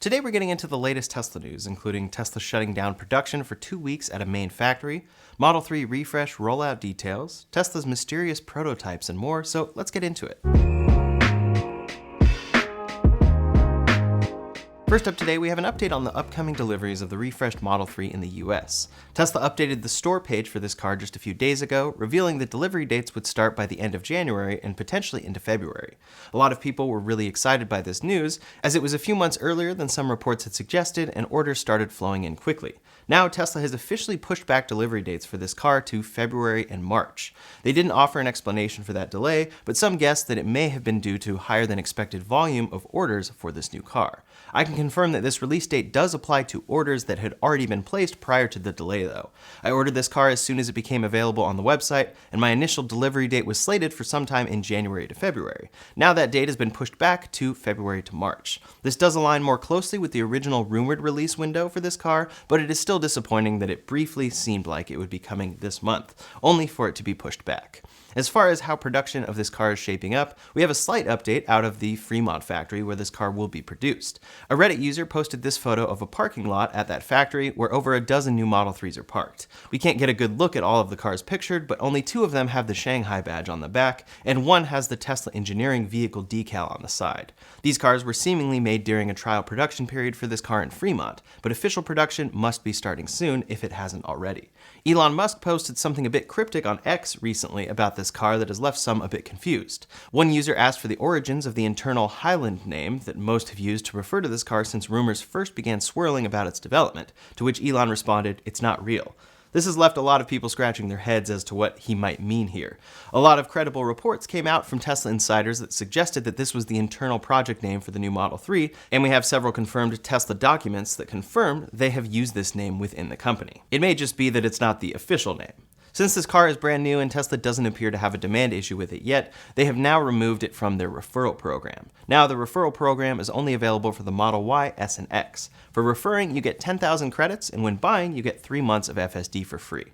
Today we're getting into the latest Tesla news, including Tesla shutting down production for 2 weeks at a main factory, Model 3 refresh rollout details, Tesla's mysterious prototypes, and more, so let's get into it. First up today, we have an update on the upcoming deliveries of the refreshed Model 3 in the US. Tesla updated the store page for this car just a few days ago, revealing that delivery dates would start by the end of January and potentially into February. A lot of people were really excited by this news, as it was a few months earlier than some reports had suggested, and orders started flowing in quickly. Now, Tesla has officially pushed back delivery dates for this car to February and March. They didn't offer an explanation for that delay, but some guessed that it may have been due to higher than expected volume of orders for this new car. I can confirm that this release date does apply to orders that had already been placed prior to the delay though. I ordered this car as soon as it became available on the website, and my initial delivery date was slated for sometime in January to February. Now that date has been pushed back to February to March. This does align more closely with the original rumored release window for this car, but it is still disappointing that it briefly seemed like it would be coming this month, only for it to be pushed back. As far as how production of this car is shaping up, we have a slight update out of the Fremont factory where this car will be produced. A Reddit user posted this photo of a parking lot at that factory where over a dozen new Model 3s are parked. We can't get a good look at all of the cars pictured, but only 2 of them have the Shanghai badge on the back, and 1 has the Tesla Engineering Vehicle decal on the side. These cars were seemingly made during a trial production period for this car in Fremont, but official production must be starting soon if it hasn't already. Elon Musk posted something a bit cryptic on X recently about this car that has left some a bit confused. One user asked for the origins of the internal Highland name that most have used to refer to this car since rumors first began swirling about its development, to which Elon responded, "It's not real." This has left a lot of people scratching their heads as to what he might mean here. A lot of credible reports came out from Tesla insiders that suggested that this was the internal project name for the new Model 3, and we have several confirmed Tesla documents that confirm they have used this name within the company. It may just be that it's not the official name. Since this car is brand new and Tesla doesn't appear to have a demand issue with it yet, they have now removed it from their referral program. Now the referral program is only available for the Model Y, S, and X. For referring, you get 10,000 credits, and when buying, you get 3 months of FSD for free.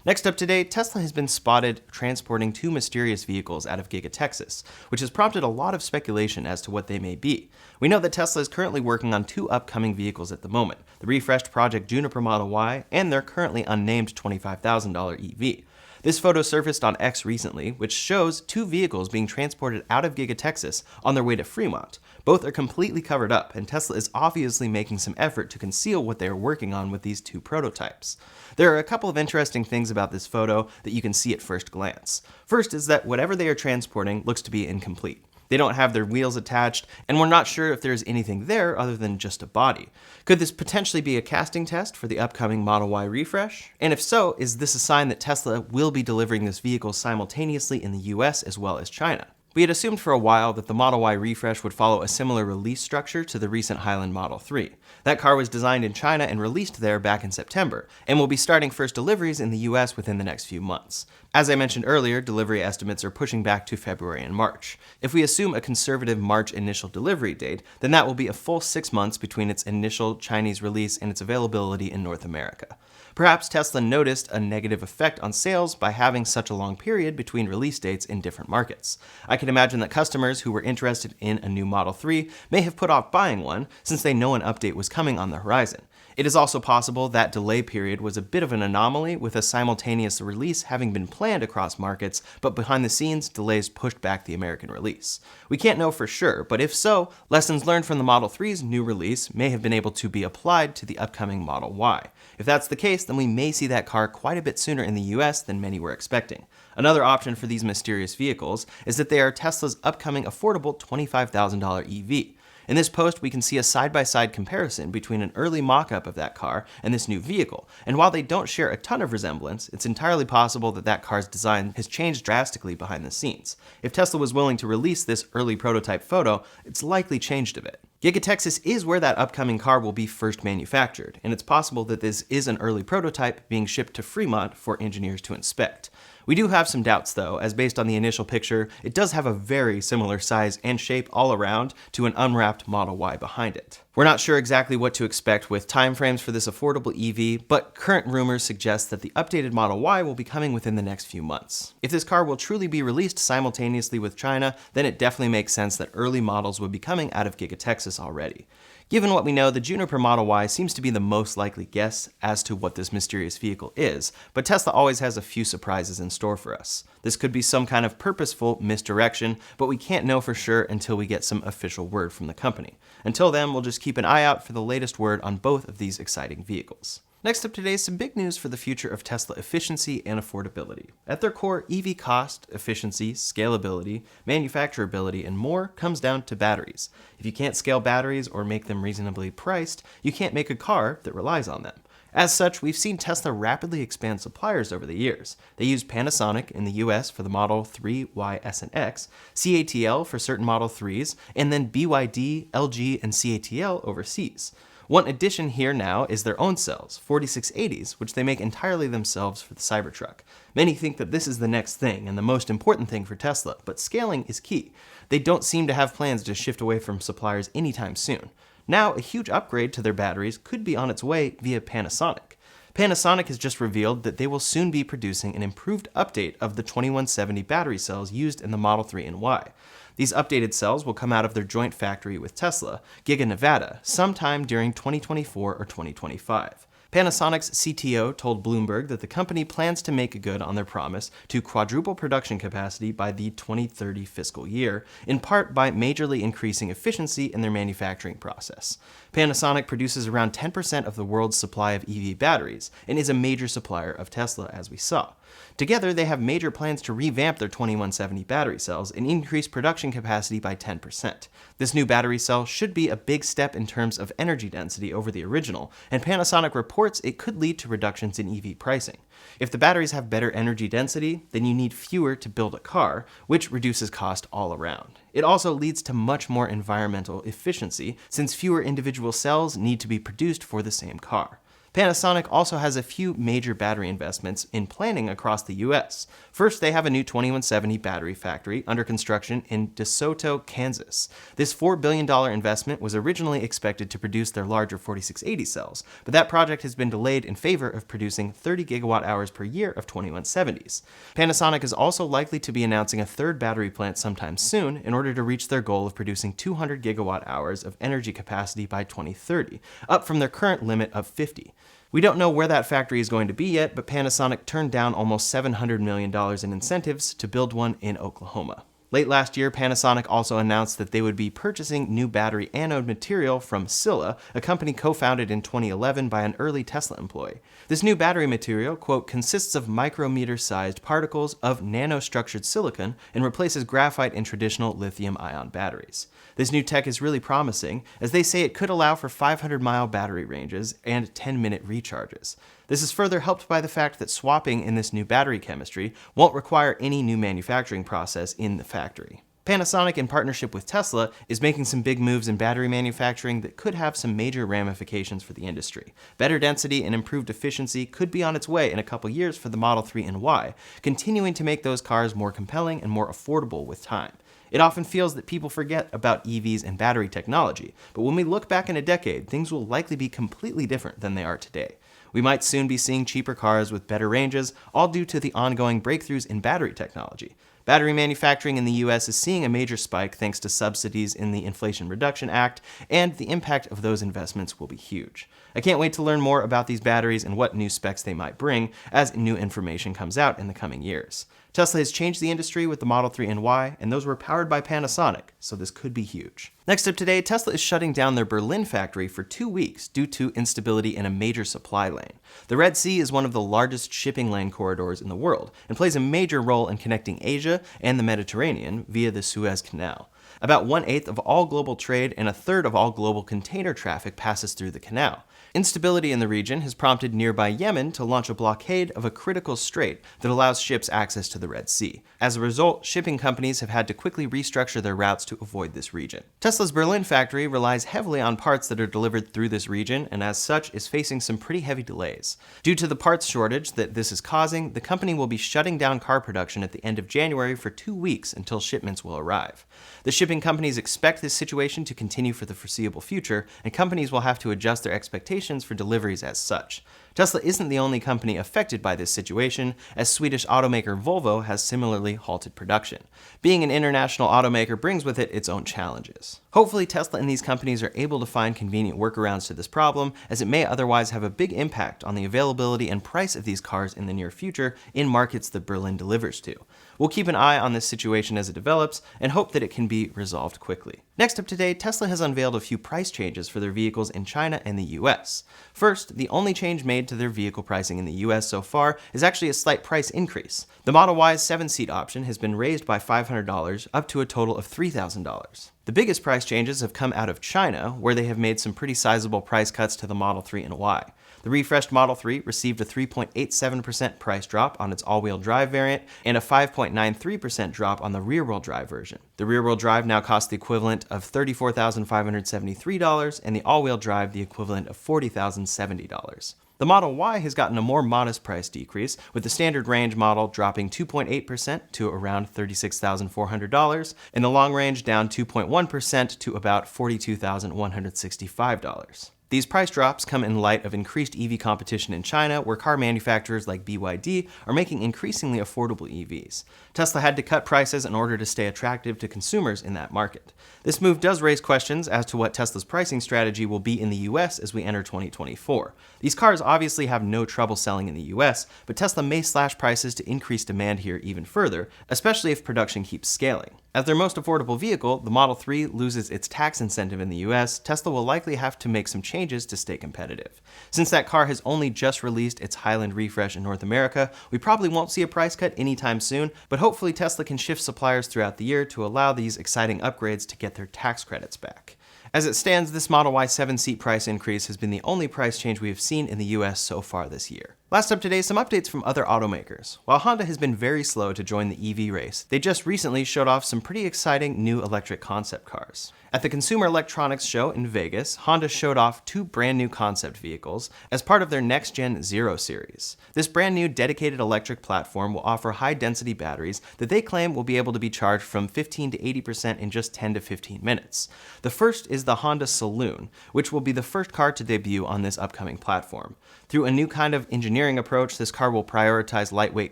Next up today, Tesla has been spotted transporting 2 mysterious vehicles out of Giga, Texas, which has prompted a lot of speculation as to what they may be. We know that Tesla is currently working on 2 upcoming vehicles at the moment, the refreshed Project Juniper Model Y and their currently unnamed $25,000 EV. This photo surfaced on X recently, which shows 2 vehicles being transported out of Giga, Texas on their way to Fremont. Both are completely covered up, and Tesla is obviously making some effort to conceal what they are working on with these 2 prototypes. There are a couple of interesting things about this photo that you can see at first glance. First is that whatever they are transporting looks to be incomplete. They don't have their wheels attached, and we're not sure if there's anything there other than just a body. Could this potentially be a casting test for the upcoming Model Y refresh? And if so, is this a sign that Tesla will be delivering this vehicle simultaneously in the US as well as China? We had assumed for a while that the Model Y refresh would follow a similar release structure to the recent Highland Model 3. That car was designed in China and released there back in September, and will be starting first deliveries in the US within the next few months. As I mentioned earlier, delivery estimates are pushing back to February and March. If we assume a conservative March initial delivery date, then that will be a full 6 months between its initial Chinese release and its availability in North America. Perhaps Tesla noticed a negative effect on sales by having such a long period between release dates in different markets. I can imagine that customers who were interested in a new Model 3 may have put off buying one since they know an update was coming on the horizon. It is also possible that delay period was a bit of an anomaly, with a simultaneous release having been planned across markets, but behind the scenes, delays pushed back the American release. We can't know for sure, but if so, lessons learned from the Model 3's new release may have been able to be applied to the upcoming Model Y. If that's the case, then we may see that car quite a bit sooner in the US than many were expecting. Another option for these mysterious vehicles is that they are Tesla's upcoming affordable $25,000 EV. In this post, we can see a side-by-side comparison between an early mock-up of that car and this new vehicle, and while they don't share a ton of resemblance, it's entirely possible that that car's design has changed drastically behind the scenes. If Tesla was willing to release this early prototype photo, it's likely changed a bit. Giga, Texas is where that upcoming car will be first manufactured, and it's possible that this is an early prototype being shipped to Fremont for engineers to inspect. We do have some doubts though, as based on the initial picture, it does have a very similar size and shape all around to an unwrapped Model Y behind it. We're not sure exactly what to expect with timeframes for this affordable EV, but current rumors suggest that the updated Model Y will be coming within the next few months. If this car will truly be released simultaneously with China, then it definitely makes sense that early models would be coming out of Giga, Texas already. Given what we know, the Juniper Model Y seems to be the most likely guess as to what this mysterious vehicle is, but Tesla always has a few surprises in store for us. This could be some kind of purposeful misdirection, but we can't know for sure until we get some official word from the company. Until then, we'll just keep an eye out for the latest word on both of these exciting vehicles. Next up today is some big news for the future of Tesla efficiency and affordability. At their core, EV cost, efficiency, scalability, manufacturability, and more comes down to batteries. If you can't scale batteries or make them reasonably priced, you can't make a car that relies on them. As such, we've seen Tesla rapidly expand suppliers over the years. They use Panasonic in the US for the Model 3, Y, S, and X, CATL for certain Model 3s, and then BYD, LG, and CATL overseas. One addition here now is their own cells, 4680s, which they make entirely themselves for the Cybertruck. Many think that this is the next thing and the most important thing for Tesla, but scaling is key. They don't seem to have plans to shift away from suppliers anytime soon. Now, a huge upgrade to their batteries could be on its way via Panasonic. Panasonic has just revealed that they will soon be producing an improved update of the 2170 battery cells used in the Model 3 and Y. These updated cells will come out of their joint factory with Tesla, Giga, Nevada, sometime during 2024 or 2025. Panasonic's CTO told Bloomberg that the company plans to make good on their promise to quadruple production capacity by the 2030 fiscal year, in part by majorly increasing efficiency in their manufacturing process. Panasonic produces around 10% of the world's supply of EV batteries and is a major supplier of Tesla, as we saw. Together, they have major plans to revamp their 2170 battery cells and increase production capacity by 10%. This new battery cell should be a big step in terms of energy density over the original, and Panasonic reports it could lead to reductions in EV pricing. If the batteries have better energy density, then you need fewer to build a car, which reduces cost all around. It also leads to much more environmental efficiency, since fewer individual cells need to be produced for the same car. Panasonic also has a few major battery investments in planning across the US. First, they have a new 2170 battery factory under construction in DeSoto, Kansas. This $4 billion investment was originally expected to produce their larger 4680 cells, but that project has been delayed in favor of producing 30 gigawatt hours per year of 2170s. Panasonic is also likely to be announcing a third battery plant sometime soon in order to reach their goal of producing 200 gigawatt hours of energy capacity by 2030, up from their current limit of 50. We don't know where that factory is going to be yet, but Panasonic turned down almost $700 million in incentives to build one in Oklahoma. Late last year, Panasonic also announced that they would be purchasing new battery anode material from Silla, a company co-founded in 2011 by an early Tesla employee. This new battery material, quote, consists of micrometer-sized particles of nanostructured silicon and replaces graphite in traditional lithium-ion batteries. This new tech is really promising, as they say it could allow for 500-mile battery ranges and 10-minute recharges. This is further helped by the fact that swapping in this new battery chemistry won't require any new manufacturing process in the factory. Panasonic, in partnership with Tesla, is making some big moves in battery manufacturing that could have some major ramifications for the industry. Better density and improved efficiency could be on its way in a couple years for the Model 3 and Y, continuing to make those cars more compelling and more affordable with time. It often feels that people forget about EVs and battery technology, but when we look back in a decade, things will likely be completely different than they are today. We might soon be seeing cheaper cars with better ranges, all due to the ongoing breakthroughs in battery technology. Battery manufacturing in the US is seeing a major spike thanks to subsidies in the Inflation Reduction Act, and the impact of those investments will be huge. I can't wait to learn more about these batteries and what new specs they might bring as new information comes out in the coming years. Tesla has changed the industry with the Model 3 and Y, and those were powered by Panasonic, so this could be huge. Next up today, Tesla is shutting down their Berlin factory for 2 weeks due to instability in a major supply lane. The Red Sea is one of the largest shipping lane corridors in the world, and plays a major role in connecting Asia and the Mediterranean via the Suez Canal. About 1/8 of all global trade and 1/3 of all global container traffic passes through the canal. Instability in the region has prompted nearby Yemen to launch a blockade of a critical strait that allows ships access to the Red Sea. As a result, shipping companies have had to quickly restructure their routes to avoid this region. Tesla's Berlin factory relies heavily on parts that are delivered through this region, and as such is facing some pretty heavy delays. Due to the parts shortage that this is causing, the company will be shutting down car production at the end of January for 2 weeks until shipments will arrive. The shipping companies expect this situation to continue for the foreseeable future, and companies will have to adjust their expectations for deliveries as such. Tesla isn't the only company affected by this situation, as Swedish automaker Volvo has similarly halted production. Being an international automaker brings with it its own challenges. Hopefully Tesla and these companies are able to find convenient workarounds to this problem, as it may otherwise have a big impact on the availability and price of these cars in the near future in markets that Berlin delivers to. We'll keep an eye on this situation as it develops and hope that it can be resolved quickly. Next up today, Tesla has unveiled a few price changes for their vehicles in China and the US. First, the only change made to their vehicle pricing in the US so far is actually a slight price increase. The Model Y's 7-seat option has been raised by $500 up to a total of $3,000. The biggest price changes have come out of China, where they have made some pretty sizable price cuts to the Model 3 and Y. The refreshed Model 3 received a 3.87% price drop on its all-wheel drive variant and a 5.93% drop on the rear-wheel drive version. The rear-wheel drive now costs the equivalent of $34,573 and the all-wheel drive the equivalent of $40,070. The Model Y has gotten a more modest price decrease, with the standard range model dropping 2.8% to around $36,400, and the long range down 2.1% to about $42,165. These price drops come in light of increased EV competition in China, where car manufacturers like BYD are making increasingly affordable EVs. Tesla had to cut prices in order to stay attractive to consumers in that market. This move does raise questions as to what Tesla's pricing strategy will be in the US as we enter 2024. These cars obviously have no trouble selling in the US, but Tesla may slash prices to increase demand here even further, especially if production keeps scaling. As their most affordable vehicle, the Model 3 loses its tax incentive in the US, Tesla will likely have to make some changes to stay competitive. Since that car has only just released its Highland refresh in North America, we probably won't see a price cut anytime soon, but hopefully Tesla can shift suppliers throughout the year to allow these exciting upgrades to get their tax credits back. As it stands, this Model Y 7-seat price increase has been the only price change we have seen in the US so far this year. Last up today, some updates from other automakers. While Honda has been very slow to join the EV race, they just recently showed off some pretty exciting new electric concept cars. At the Consumer Electronics Show in Vegas, Honda showed off two brand new concept vehicles as part of their next-gen Zero series. This brand new dedicated electric platform will offer high-density batteries that they claim will be able to be charged from 15 to 80% in just 10 to 15 minutes. The first is the Honda Saloon, which will be the first car to debut on this upcoming platform. Through a new kind of engineering approach, this car will prioritize lightweight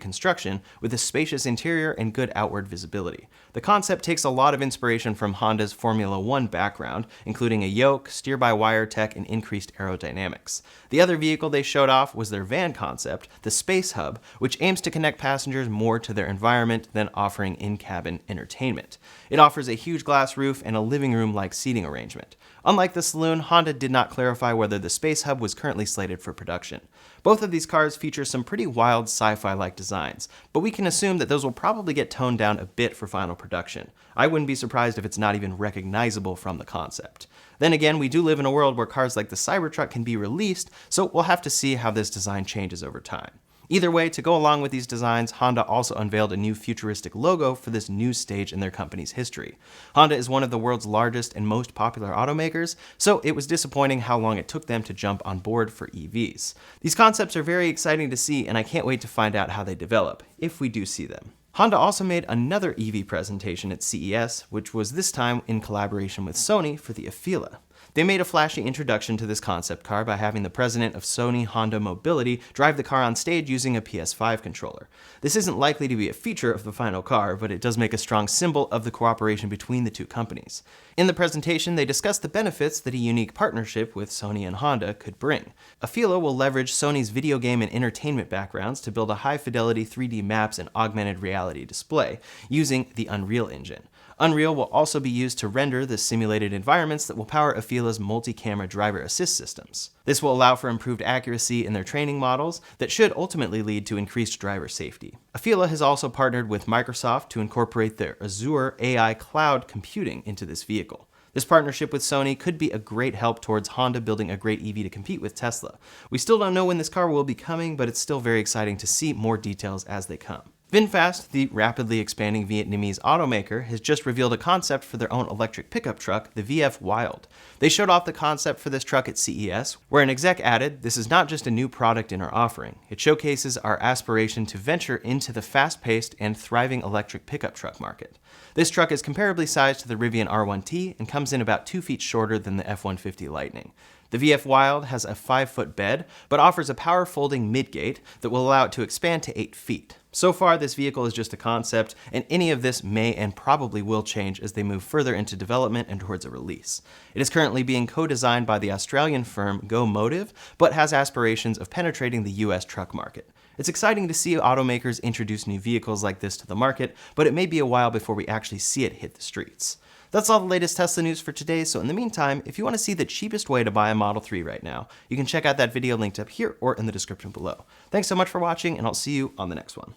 construction with a spacious interior and good outward visibility. The concept takes a lot of inspiration from Honda's Formula One background, including a yoke, steer-by-wire tech, and increased aerodynamics. The other vehicle they showed off was their van concept, the Space Hub, which aims to connect passengers more to their environment than offering in-cabin entertainment. It offers a huge glass roof and a living room-like seating arrangement. Unlike the Saloon, Honda did not clarify whether the Space Hub was currently slated for production. Both of these cars feature some pretty wild sci-fi-like designs, but we can assume that those will probably get toned down a bit for final production. I wouldn't be surprised if it's not even recognizable from the concept. Then again, we do live in a world where cars like the Cybertruck can be released, so we'll have to see how this design changes over time. Either way, to go along with these designs, Honda also unveiled a new futuristic logo for this new stage in their company's history. Honda is one of the world's largest and most popular automakers, so it was disappointing how long it took them to jump on board for EVs. These concepts are very exciting to see, and I can't wait to find out how they develop, if we do see them. Honda also made another EV presentation at CES, which was this time in collaboration with Sony for the Afeela. They made a flashy introduction to this concept car by having the president of Sony Honda Mobility drive the car on stage using a PS5 controller. This isn't likely to be a feature of the final car, but it does make a strong symbol of the cooperation between the two companies. In the presentation, they discussed the benefits that a unique partnership with Sony and Honda could bring. Afeela will leverage Sony's video game and entertainment backgrounds to build a high-fidelity 3D maps and augmented reality display using the Unreal Engine. Unreal will also be used to render the simulated environments that will power Afeela's multi-camera driver assist systems. This will allow for improved accuracy in their training models that should ultimately lead to increased driver safety. Afeela has also partnered with Microsoft to incorporate their Azure AI cloud computing into this vehicle. This partnership with Sony could be a great help towards Honda building a great EV to compete with Tesla. We still don't know when this car will be coming, but it's still very exciting to see more details as they come. VinFast, the rapidly expanding Vietnamese automaker, has just revealed a concept for their own electric pickup truck, the VF Wild. They showed off the concept for this truck at CES, where an exec added, "This is not just a new product in our offering. It showcases our aspiration to venture into the fast-paced and thriving electric pickup truck market." This truck is comparably sized to the Rivian R1T and comes in about 2 feet shorter than the F-150 Lightning. The VF Wild has a 5-foot bed, but offers a power-folding midgate that will allow it to expand to 8 feet. So far, this vehicle is just a concept, and any of this may and probably will change as they move further into development and towards a release. It is currently being co-designed by the Australian firm Go Motive, but has aspirations of penetrating the US truck market. It's exciting to see automakers introduce new vehicles like this to the market, but it may be a while before we actually see it hit the streets. That's all the latest Tesla news for today, so in the meantime, if you want to see the cheapest way to buy a Model 3 right now, you can check out that video linked up here or in the description below. Thanks so much for watching, and I'll see you on the next one.